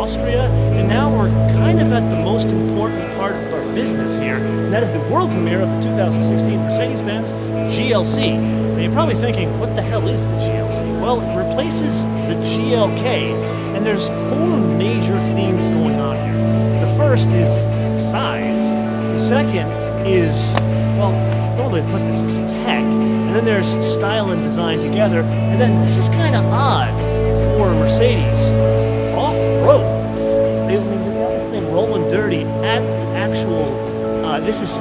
Austria, and now we're kind of at the most important part of our business here, and that is the world premiere of the 2016 Mercedes-Benz GLC. Now you're probably thinking, what the hell is the GLC? Well, it replaces the GLK, and there's four major themes going on here. The first is size, the second is, well, normally I put this as tech, and then there's style and design together, and then this is kind of odd for Mercedes, off-road. They've got this thing rolling dirty at actual, this is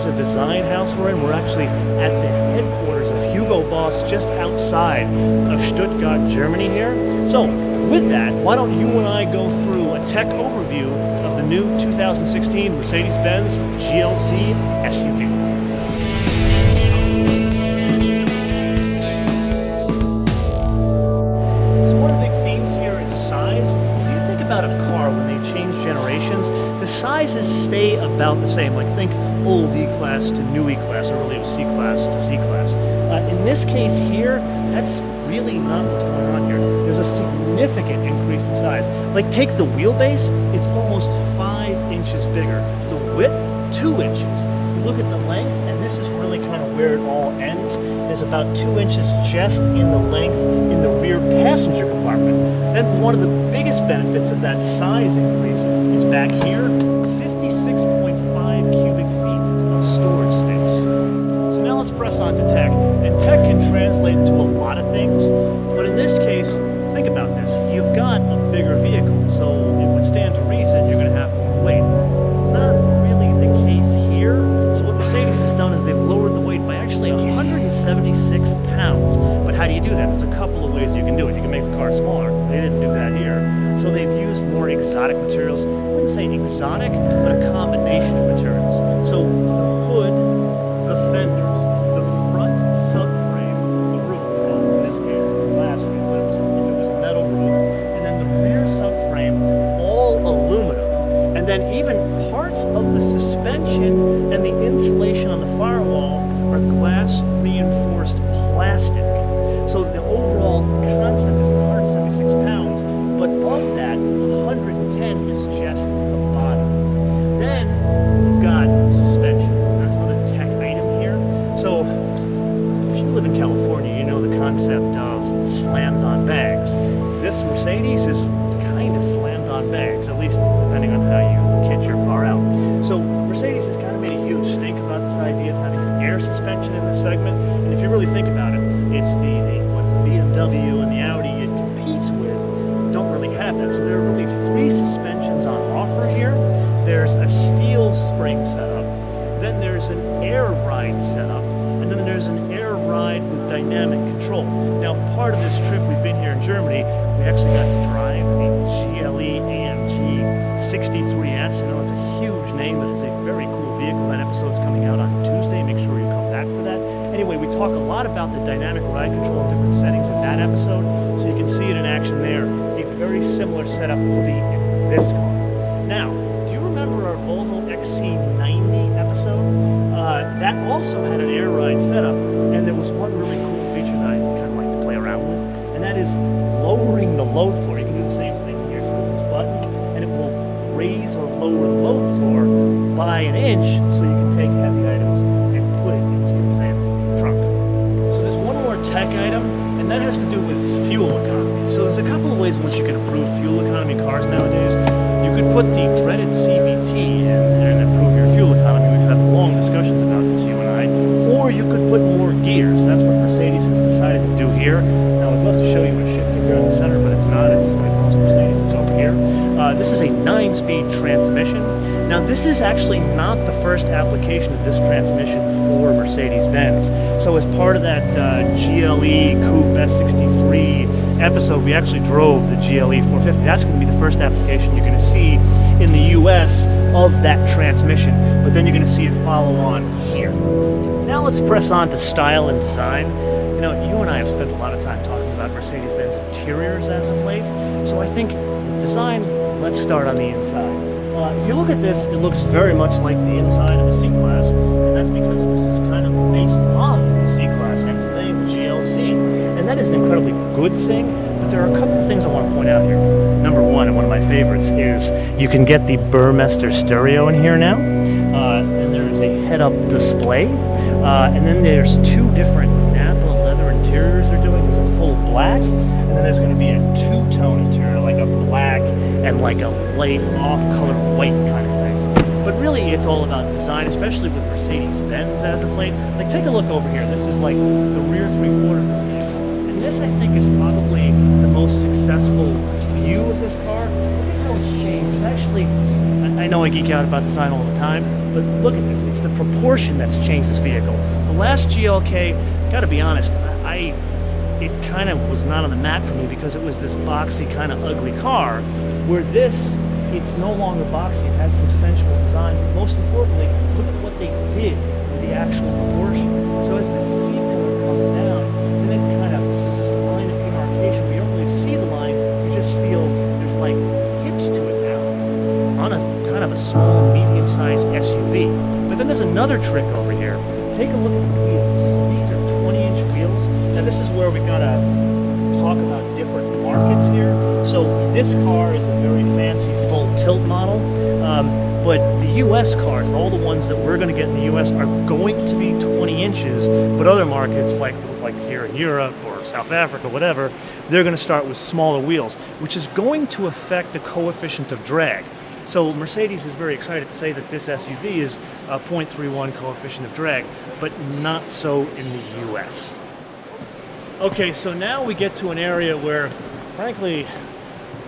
a design house we're in. We're actually at the headquarters of Hugo Boss just outside of Stuttgart, Germany here. So with that, why don't you and I go through a tech overview of the new 2016 Mercedes-Benz GLC SUV. The sizes stay about the same. Like think old E-Class to new E-Class, or really it was C-Class to C-Class. In this case here, that's really not what's going on here. There's a significant increase in size. Like take the wheelbase, it's almost 5 inches bigger. The width, 2 inches. You look at the length, and this is really kind of where it all ends. There's about 2 inches just in the length in the rear passenger compartment. Then one of the biggest benefits of that size increase is back here, 56.5 cubic feet of storage space. So now let's press on to tech. And tech can translate into a lot of things, but in this case, think about this. You've got a bigger vehicle, so it would stand to reason you're going to have more weight. Not really the case here. So what Mercedes has done is they've lowered the weight by actually 176 pounds. But how do you do that? There's a couple of ways you can do it. You can make the car smaller. They didn't do that here. So they've used more exotic materials. I wouldn't say exotic, but a combination of materials. So the hood, the fenders, the front subframe, the roof. Well, in this case, it's a glass roof, but if it was a metal roof. And then the rear subframe, all aluminum. And then even parts of the suspension and the insulation on the firewall are glass reinforced plastic. So the overall concept is 176 pounds, but of that, 110 is just the bottom. Then we've got suspension. That's another tech item here. So if you live in California, you know the concept of slammed on bags. This Mercedes is kind of slammed on bags, at least depending on how you kit your car out. So Mercedes has kind of made a huge stink about this idea of having air suspension in this segment. And if you really think about it, it's the BMW and the Audi it competes with don't really have that. So there are really 3 suspensions on offer here. There's a steel spring setup, then there's an air ride setup, and then there's an air ride with dynamic control. Now, part of this trip we've been here in Germany, we actually got to drive the GLE-AMG 63S. I know it's a huge name, but it's a very cool vehicle. That episode's coming out on Tuesday. Make sure you come back for that. Anyway, we talk a lot about the dynamic ride control in different settings in that episode, so you can see it in action there. A very similar setup will be in this car. Now, do you remember our Volvo XC90 episode? That also had an air ride setup, and there was one really cool feature that I kind of like to play around with, and that is lowering the load floor. You can do the same thing here. So there's this button, and it will raise or lower the load floor by an inch, so you can take heavy items and put it into your fancy trunk. So there's one more tech item, and that has to do with fuel economy. So there's a couple of ways in which you can improve fuel economy in cars nowadays. You could put the dreaded CVT in and improve your fuel economy. We've had long discussions about this, you and I. Or you could put more gears. That's what Mercedes has decided to do here. Now, I'd love to show you a shifting gear in the center, but it's not. It's like most Mercedes, it's over here. This is a 9-speed transmission. Now, this is actually not the first application of this transmission for Mercedes-Benz. So as part of that GLE Coupe S63 episode, we actually drove the GLE 450. That's going to be the first application you're going to see in the US of that transmission, but then you're going to see it follow on here. Now let's press on to style and design. You know, you and I have spent a lot of time talking about Mercedes-Benz interiors as of late, so I think with design, let's start on the inside. If you look at this, it looks very much like the inside of a C-Class, and that's because this is kind of based on the C-Class, hence the name GLC. And that is an incredibly good thing, but there are a couple of things I want to point out here. Number one, and one of my favorites is you can get the Burmester stereo in here now, and there is a head-up display, and then there's two different Napa leather interiors they're doing. There's a full black, and then there's going to be a two-tone interior, like a black and like a light off-color white kind of thing. But really, it's all about design, especially with Mercedes-Benz as of late. Like, take a look over here. This is like the rear three-quarter of this vehicle. And this, I think, is probably the most successful view of this car. Look at how it's changed. It's actually, I know I geek out about design all the time, but look at this. It's the proportion that's changed this vehicle. The last GLK, gotta be honest, it kind of was not on the map for me because it was this boxy, kind of ugly car, where this, it's no longer boxy. It has some sensual design. But most importantly, look at what they did with the actual proportion. So as this seat pillar comes down, then it kind of, there's this line of demarcation where you don't really see the line. You just feel there's like hips to it now on a kind of a small, medium-sized SUV. But then there's another trick over here. Take a look at the wheels. These are 20-inch wheels. Now this is where we gotta talk about different markets here. So this car is a very fancy full tilt model, but the US cars, all the ones that we're going to get in the US are going to be 20 inches, but other markets like here in Europe or South Africa, whatever, they're going to start with smaller wheels, which is going to affect the coefficient of drag. So Mercedes is very excited to say that this SUV is a 0.31 coefficient of drag, but not so in the US. Okay, so now we get to an area where, frankly,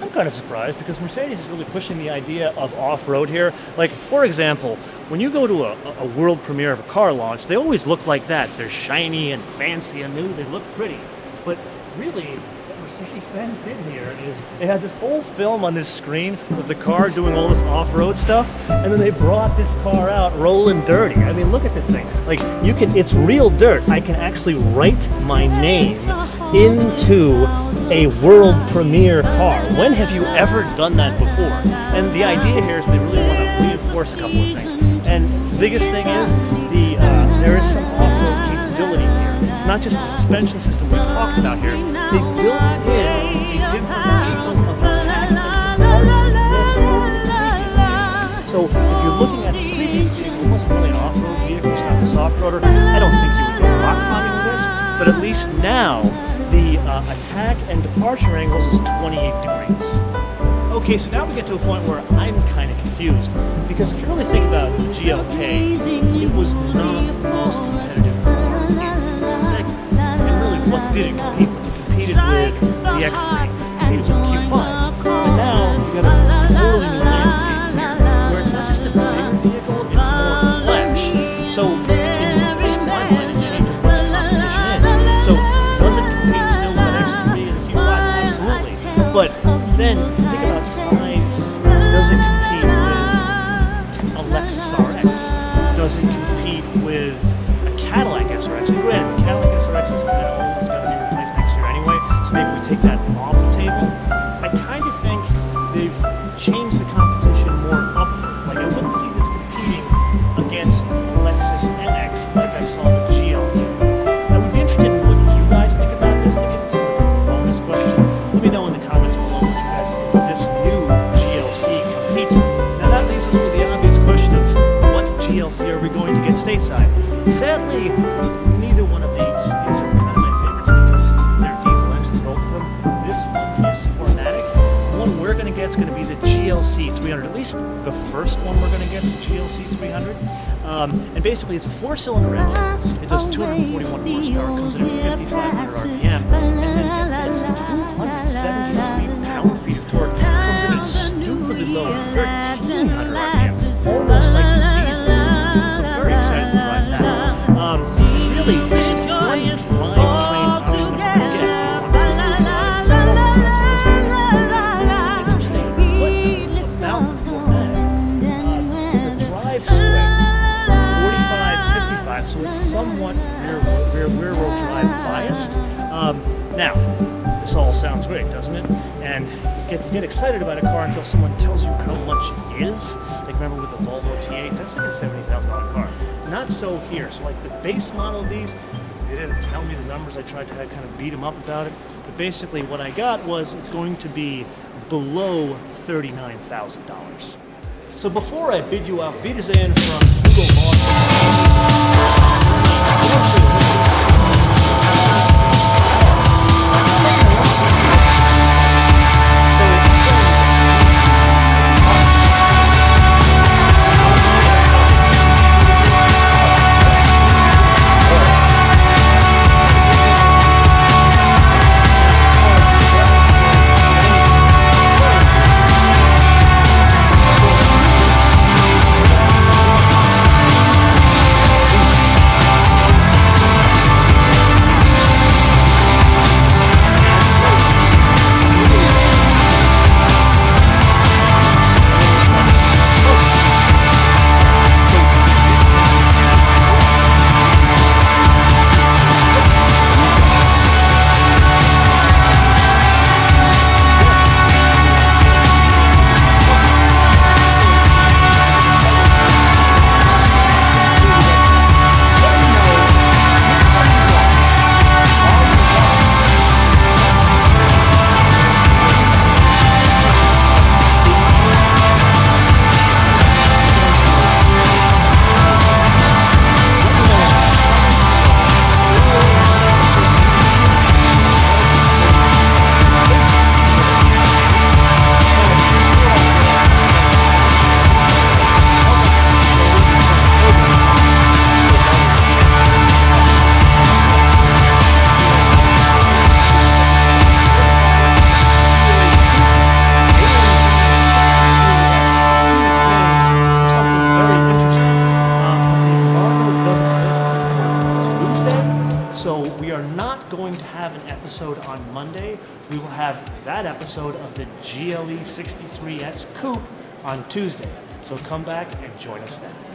I'm kind of surprised because Mercedes is really pushing the idea of off-road here. Like, for example, when you go to a world premiere of a car launch, they always look like that. They're shiny and fancy and new. They look pretty. But really, what Mercedes-Benz did here is they had this whole film on this screen of the car doing all this off-road stuff, and then they brought this car out rolling dirty. I mean, look at this thing. Like, you can, it's real dirt. I can actually write my name into a world premiere car. When have you ever done that before? And the idea here is they really want to reinforce a couple of things. And the biggest thing is there is some off-road capability here. It's not just the suspension system we talked about here. They built in a different angle of attack than so if you're looking at the previous vehicle, it wasn't really an off-road vehicle, it's not the soft-roader. I don't think you would go rock climbing with this, but at least now the attack and departure angles is 28 degrees. Okay, so now we get to a point where I'm kind of confused, because if you really think about the GLK, it was not the most competitive car in this segment. And really, what did it compete with? It competed with the X3, it competed with the Q5, and now we've got a totally new landscape here, where it's not just a bigger vehicle, it's more flash. So, at least in my mind, it changes what the competition is. So, does it compete still with an X3 and the Q5? Absolutely. But then, think about size. Does it compete with a Lexus RX? Does it compete with a Cadillac SRX? And granted, the Cadillac SRX is kind of old. It's going to be replaced next year anyway, so maybe we take that off the table. I kind of think they've changed the competition more upward. Like, I wouldn't see this competing against Lexus NX like I saw the GLK. I would be interested in what you guys think about this. Thinking this is a bonus question. Let me know in the comments below what you guys think this new GLC competes with. Now that leaves us with the obvious question of what GLC are we going to get stateside? Sadly, neither one of these are kind of my favorites because they're diesel engines, both of them. This one is 4MATIC. The one we're going to get is going to be the GLC 300. At least the first one we're going to get is the GLC 300. And basically, it's a 4-cylinder engine. It does 241 horsepower, comes in at 5,500 RPM, and then gets 273 pound-feet of torque. Comes in at a stupidly low 1,300 RPM, almost like this diesel. So I'm very excited to drive that. Really, what drivetrain are we going to get? So it's somewhat rear-wheel drive biased. Now, this all sounds great, doesn't it? And you get excited about a car until someone tells you how much it is. Like, remember with the Volvo T8, that's like a $70,000 car. Not so here. So like the base model of these, they didn't tell me the numbers. I tried to kind of beat them up about it. But basically what I got was it's going to be below $39,000. So before I bid you auf Wiedersehen from Hugo Boss. So we are not going to have an episode on Monday. We will have that episode of the GLE 63S Coupe on Tuesday. So come back and join us then.